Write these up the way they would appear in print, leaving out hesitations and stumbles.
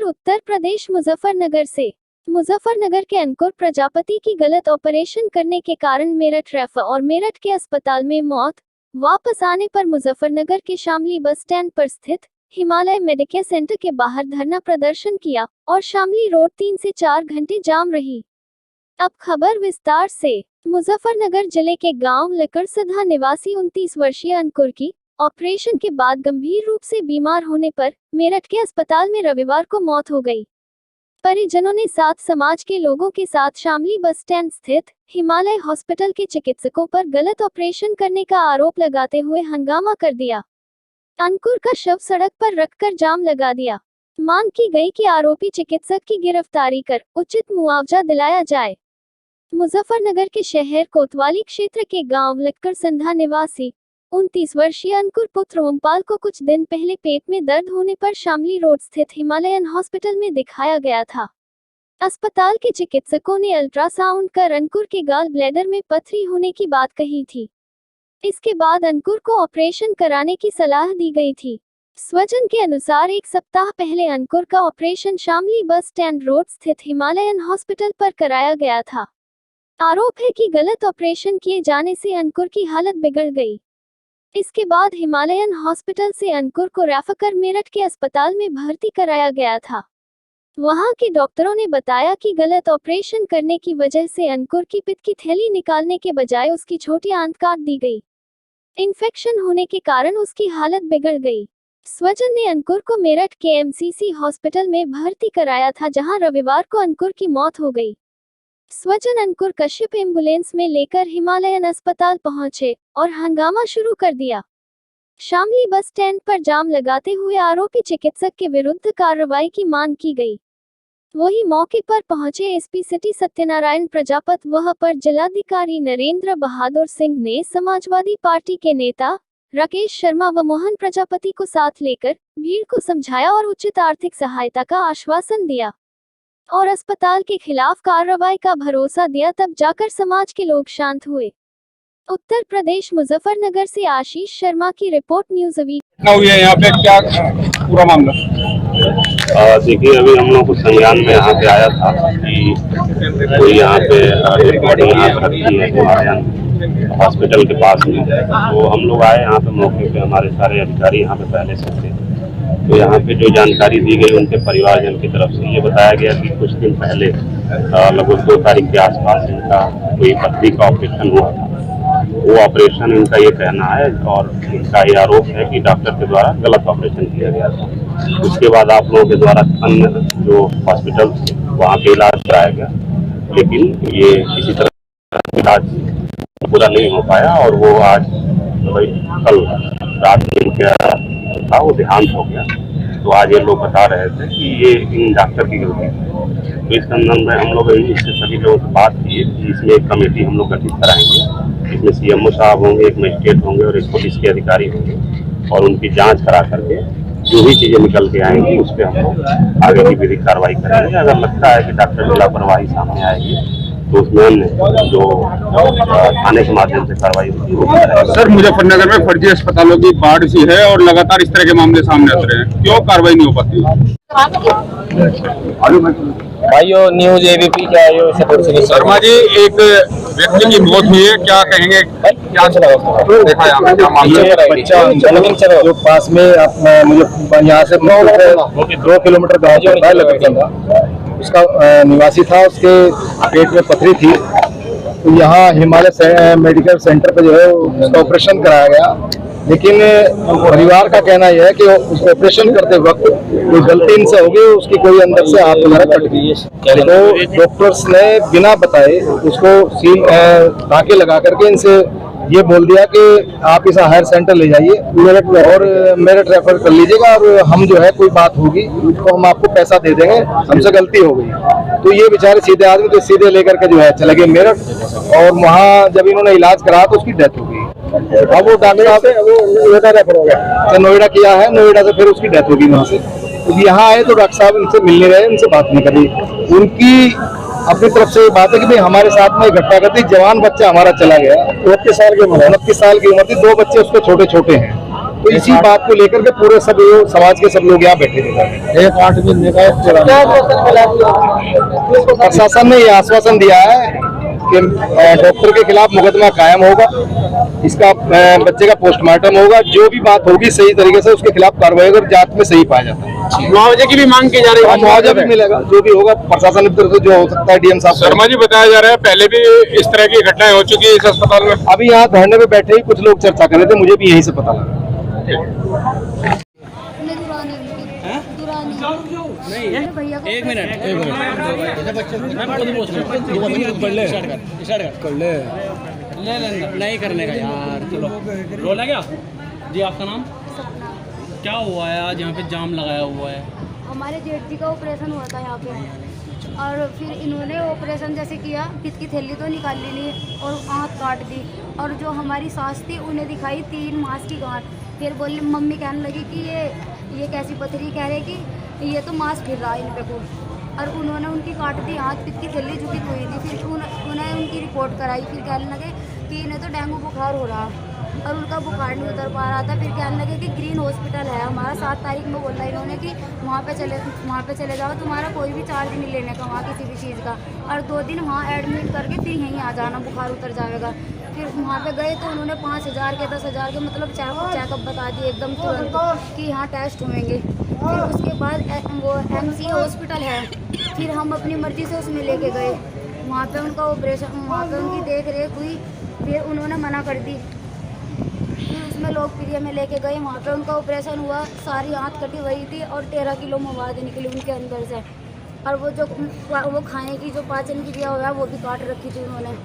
उत्तर प्रदेश मुजफ्फरनगर से। मुजफ्फरनगर के अंकुर प्रजापति की गलत ऑपरेशन करने के कारण मेरठ रेफर और मेरठ के अस्पताल में मौत। वापस आने पर मुजफ्फरनगर के शामली बस स्टैंड पर स्थित हिमालय मेडिकेयर सेंटर के बाहर धरना प्रदर्शन किया और शामली रोड 3 से 4 घंटे जाम रही। अब खबर विस्तार से। मुजफ्फरनगर जिले के गांव लकड़सधा निवासी 29 वर्षीय अंकुर की ऑपरेशन के बाद गंभीर रूप से बीमार होने पर मेरठ के अस्पताल में रविवार को मौत हो गई। परिजनों ने साथ समाज के लोगों के साथ शामली बस स्टैंड स्थित हिमालय हॉस्पिटल के चिकित्सकों पर गलत ऑपरेशन करने का आरोप लगाते हुए हंगामा कर दिया। अंकुर का शव सड़क पर रखकर जाम लगा दिया। मांग की गई कि आरोपी चिकित्सक की गिरफ्तारी कर उचित मुआवजा दिलाया जाए। मुजफ्फरनगर के शहर कोतवाली क्षेत्र के गांव लकड़सधा निवासी 29 वर्षीय अंकुर पुत्र ओमपाल को कुछ दिन पहले पेट में दर्द होने पर शामली रोड स्थित हिमालयन हॉस्पिटल में दिखाया गया था। अस्पताल के चिकित्सकों ने अल्ट्रासाउंड कर अंकुर के गाल ब्लैडर में पथरी होने की बात कही थी। इसके बाद अंकुर को ऑपरेशन कराने की सलाह दी गई थी। स्वजन के अनुसार एक सप्ताह पहले अंकुर का operation Shamli bus stand road स्थित हिमालयन हॉस्पिटल पर कराया गया था। आरोप है कि गलत ऑपरेशन किए जाने से अंकुर की हालत बिगड़ गई। इसके बाद हिमालयन हॉस्पिटल से अंकुर को रेफर कर मेरठ के अस्पताल में भर्ती कराया गया था। वहां के डॉक्टरों ने बताया कि गलत ऑपरेशन करने की वजह से अंकुर की पित्त की थैली निकालने के बजाय उसकी छोटी आंत काट दी गई। इन्फेक्शन होने के कारण उसकी हालत बिगड़ गई। स्वजन ने अंकुर को मेरठ के MCC हॉस्पिटल में भर्ती कराया था, जहां रविवार को अंकुर की मौत हो गई। स्वजन अंकुर कश्यप एम्बुलेंस में लेकर हिमालयन अस्पताल पहुंचे और हंगामा शुरू कर दिया। शामली बस स्टैंड पर जाम लगाते हुए आरोपी चिकित्सक के विरुद्ध कार्रवाई की मांग की गई। वही मौके पर पहुंचे SP सिटी सत्यनारायण प्रजापति व अपर जिलाधिकारी नरेंद्र बहादुर सिंह ने समाजवादी पार्टी के नेता राकेश शर्मा व मोहन प्रजापति को साथ लेकर भीड़ को समझाया और उचित आर्थिक सहायता का आश्वासन दिया और अस्पताल के खिलाफ कार्रवाई का भरोसा दिया। तब जाकर समाज के लोग शांत हुए। उत्तर प्रदेश मुजफ्फरनगर से आशीष शर्मा की रिपोर्ट, न्यूज़ अभी। यहाँ पे क्या पूरा मामला? देखिए, अभी हम लोग को संज्ञान में यहाँ पे आया था कि कोई यहाँ पे बॉडी यहाँ पे रखी है हिमालयन हॉस्पिटल के पास में। तो हम लोग आए यहाँ पे, मौके पे हमारे सारे अधिकारी यहाँ पे पहले से थे। तो यहाँ पे जो जानकारी दी गई उनके परिवारजन की तरफ से, ये बताया गया कि कुछ दिन पहले लगभग 2 तारीख के आसपास इनका कोई पथरी का ऑपरेशन हुआ था। वो ऑपरेशन, इनका ये कहना है और इनका ये आरोप है कि डॉक्टर के द्वारा गलत ऑपरेशन किया गया था। उसके बाद आप लोगों के द्वारा अन्य जो हॉस्पिटल थे वहाँ पे इलाज कराया गया, लेकिन ये किसी तरह इलाज पूरा नहीं हो पाया और वो आज कल रात में था वो देहांत हो गया। तो आज ये लोग बता रहे थे कि ये इन डॉक्टर की गलती है। तो इस संदर्भ में हम लोग इससे सभी लोगों से बात की कि इसमें एक कमेटी हम लोग गठित कराएंगे। इसमें CMO साहब होंगे, एक मजिस्ट्रेट होंगे और एक पुलिस के अधिकारी होंगे और उनकी जांच करा करके जो भी चीज़ें निकल के आएंगी उस पर हम लोग आगे की विधिक कार्रवाई करेंगे। अगर लगता है कि डॉक्टर की लापरवाही सामने आएगी तो उसमें जो थाने के माध्यम से कार्रवाई होगी। सर, मुजफ्फरनगर में फर्जी अस्पतालों की बाढ़ सी है और लगातार इस तरह के मामले सामने आते रहे हैं, क्यों कार्रवाई नहीं हो पाती? भाइयों, न्यूज़ ABP क्या है? शर्मा जी, एक व्यक्ति की मौत हुई है, क्या कहेंगे? क्या चला देखा यहाँ क्या मामला? बच्चा जो पास में मुझे यहाँ से 2 किलोमीटर गाँव उसका निवासी था, उसके पेट में पथरी थी। तो यहाँ हिमालय मेडिकल सेंटर पे जो है उसका ऑपरेशन कराया गया, लेकिन परिवार का कहना यह है कि उस ऑपरेशन करते वक्त कोई गलती इनसे होगी, उसकी कोई अंदर से आंत वगैरह कट गई। तो डॉक्टर्स ने बिना बताए उसको सील टाँके लगा करके इनसे ये बोल दिया कि आप इस हायर सेंटर ले जाइए और मेरठ रेफर कर लीजिएगा और हम जो है कोई बात होगी तो हम आपको पैसा दे देंगे, हमसे गलती हो गई। तो ये बेचारे सीधे आदमी तो सीधे लेकर के जो है चले गए मेरठ और वहाँ जब इन्होंने इलाज कराया तो उसकी डेथ हो गई। अब वो डॉक्टर साहब नोएडा रेफर हो गया, नोएडा किया है, नोएडा से फिर उसकी डेथ होगी वहाँ से। तो यहाँ आए तो डॉक्टर साहब इनसे मिलने गए, इनसे बात नहीं करी। उनकी अपनी तरफ से बात है कि भाई हमारे साथ में घटना घटी, जवान बच्चा हमारा चला गया, 29 साल की उम्र थी, 2 बच्चे उसके छोटे छोटे हैं। तो इसी बात को लेकर के पूरे सब समाज के सब लोग यहाँ बैठे थे। एक 8 महीने का प्रशासन ने ये आश्वासन दिया है कि डॉक्टर के खिलाफ मुकदमा कायम होगा, इसका बच्चे का पोस्टमार्टम होगा, जो भी बात होगी सही तरीके से उसके खिलाफ कार्रवाई अगर जांच में सही पाया जाता है। मुआवजे की भी मांग की जा रही है। मुआवजा भी मिलेगा, जो भी होगा प्रशासन की तरफ से जो हो सकता है। डीएम साहब शर्मा जी, बताया जा रहा है पहले भी इस तरह की घटनाएं हो चुकी है इस अस्पताल में। अभी यहाँ धरने पे बैठे ही कुछ लोग चर्चा कर रहे थे, मुझे भी यहीं से पता लगा। एक मिनट कर ले नहीं करने का यार। चलो रोला क्या जी? आपका नाम क्या हुआ है? आज यहाँ पे जाम लगाया हुआ है। हमारे जेठ जी का ऑपरेशन हुआ था यहाँ पे, और फिर इन्होंने ऑपरेशन जैसे किया, पित्त की थैली तो निकाल ली और आँख काट दी, और जो हमारी सास थी उन्हें दिखाई 3 मास की गांठ। फिर बोली, मम्मी कहने लगी कि ये कैसी पथरी, कह रहे कि ये तो मांस फिर रहा है इन पे को, और उन्होंने उनकी काट दी आँख, पित्त की थैली झुकी हुई थी। फिर उन्हें उनकी रिपोर्ट कराई, फिर कहने लगे कि इन्हें तो डेंगू बुखार हो रहा, और उनका बुखार नहीं उतर पा रहा था। फिर कहने लगे कि ग्रीन हॉस्पिटल है हमारा, 7 तारीख में बोला इन्होंने कि वहाँ पे चले जाओ, तुम्हारा कोई भी चार्ज नहीं लेने का वहाँ किसी भी चीज़ का, और 2 दिन वहाँ एडमिट करके फिर यहीं आ जाना, बुखार उतर जाएगा। फिर वहाँ पे गए तो उन्होंने 5,000 के 10,000 के मतलब चेकअप बता दिए एकदम तुरंत कि यहाँ टेस्ट होंगे। फिर उसके बाद वो MC हॉस्पिटल है, फिर हम अपनी मर्ज़ी से उसमें लेके गए, वहाँ पे उनका ऑपरेशन, वहाँ पे उनकी देख रेख हुई, फिर उन्होंने मना कर दी। फिर उसमें लोकप्रिय में लेके गए, वहाँ पे उनका ऑपरेशन हुआ, सारी आँख कटी हुई थी और 13 किलो मवाद निकली उनके अंदर से, और वो खाने की जो पाचन की क्रिया हुआ वो भी काट रखी थी उन्होंने।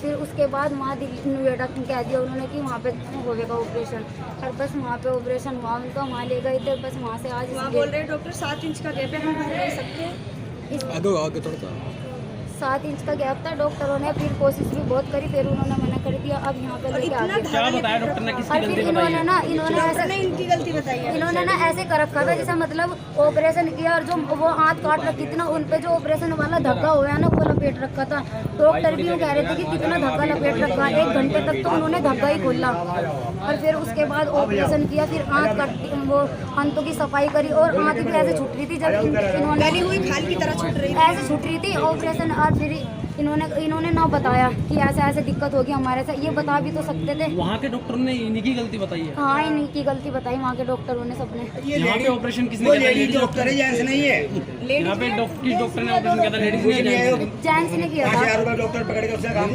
फिर उसके बाद वहाँ नोएडा कह दिया उन्होंने कि वहाँ पे होगा ऑपरेशन, और बस वहाँ पे ऑपरेशन हुआ उनका, वहाँ ले गए थे, बस वहाँ से आज बोल रहे डॉक्टर 7 इंच का गैप है, हम घर रह सकते हैं। 7 इंच का गैप था। डॉक्टरों ने फिर कोशिश भी बहुत करी, फिर उन्होंने मना कर दिया। अब यहाँ पे लेके आ गए। क्या बताया डॉक्टर ने? किसकी और फिर गलती बताई है? इन्होंने इनकी गलती बताई है। इन्होंने ना ऐसे कर रखा था जैसे मतलब ऑपरेशन किया, और जो वो आँख काट रखी थी ना, उन पे जो ऑपरेशन वाला धक्का हुआ है ना वो लपेट रखा था। डॉक्टर भी यूँ कह रहे थे कि कितना धक्का लपेट रखा, 1 घंटे तक तो उन्होंने धक्का ही खोला, और फिर उसके बाद ऑपरेशन किया, फिर आँख काट वो आंतों की सफाई करी, और आँख भी ऐसे छूट रही थी जब इन्होंने हुई खाल की तरह छूट रही ऐसे छूट रही थी ऑपरेशन। और फिर इन्होंने ना बताया कि ऐसे दिक्कत होगी हमारे साथ, ये बता भी तो सकते थे। वहाँ के डॉक्टर ने इन्हीं की गलती बताई है? हाँ, इन्हीं की गलती बताई वहाँ के डॉक्टरों ने सबने। यहाँ पे ऑपरेशन किसने किया? लेडीज डॉक्टर है, जेंट्स नहीं है। यहाँ पे किस डॉक्टर ने ऑपरेशन किया था? लेडीज ने, जेंट्स ने किया था। डॉक्टर पकड़ के उससे काम